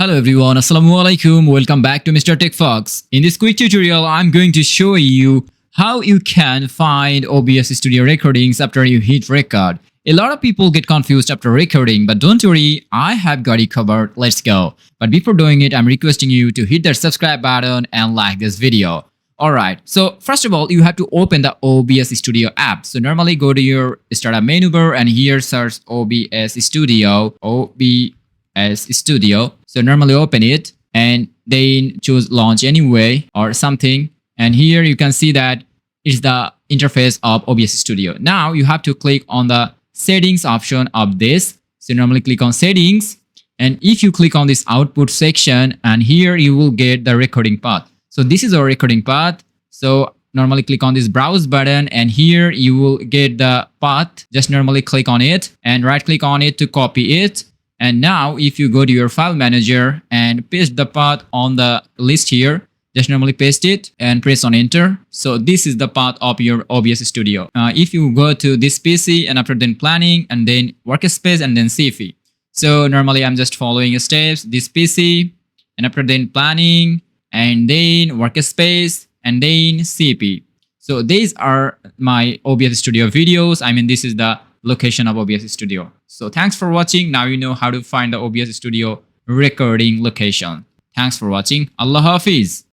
Hello everyone, Assalamualaikum. Welcome back to Mr. Techfox. In this quick tutorial, I'm going to show you how you can find OBS Studio recordings after you hit record. A lot of people get confused after recording, but don't worry, I have got you covered. Let's go. But before doing it, I'm requesting you to hit that subscribe button and like this video. Alright, so first of all, you have to open the OBS Studio app. So normally go to your startup menu bar and here search OBS Studio. So normally open it and then choose launch anyway or something. And here you can see that it's the interface of OBS Studio. Now you have to click on the settings option of this. So normally click on settings. And if you click on this output section and here you will get the recording path. So this is our recording path. So normally click on this browse button and here you will get the path. Just normally click on it and right click on it to copy it. And now if you go to your file manager and paste the path on the list here, just normally paste it and press on enter. So this is the path of your OBS Studio. If you go to this PC and after then planning and then workspace and then CFE. So normally I'm just following steps, this PC and after then planning and then workspace and then CP. So these are my OBS Studio videos. I mean, this is the location of OBS Studio. So thanks for watching. Now you know how to find the OBS Studio recording location. Thanks for watching. Allah Hafiz.